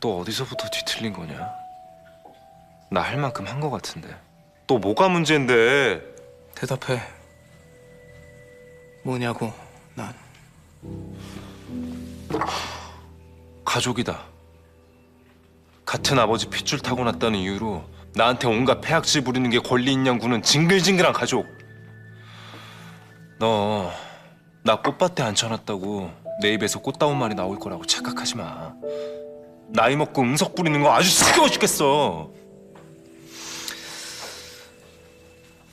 또 어디서부터 뒤틀린 거냐? 나 할 만큼 한 거 같은데. 또 뭐가 문제인데? 대답해. 뭐냐고, 난. 가족이다. 같은 아버지 핏줄 타고났다는 이유로 나한테 온갖 폐악질 부리는 게 권리 있냐고 구는 징글징글한 가족. 너 나 꽃밭에 앉혀놨다고 내 입에서 꽃다운 말이 나올 거라고 착각하지 마. 나이 먹고 응석 부리는 거 아주 지겨워 죽겠어.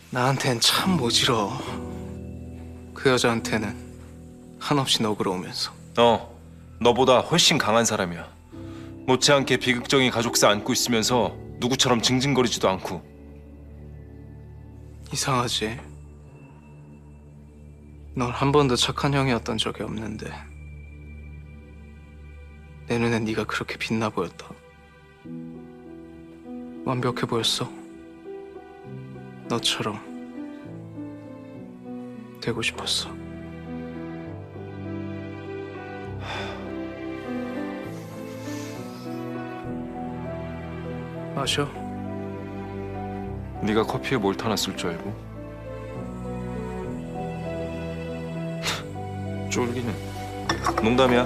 나한텐 참 모질어. 그 여자한테는 한없이 너그러우면서. 너보다 훨씬 강한 사람이야. 못지않게 비극적인 가족사 안고 있으면서 누구처럼 징징거리지도 않고. 이상하지? 넌 한 번도 착한 형이었던 적이 없는데 내 눈엔 네가 그렇게 빛나 보였다. 완벽해 보였어. 너처럼 되고 싶었어. 마셔. 네가 커피에 뭘 타놨을 줄 알고? 쫄기는. 농담이야.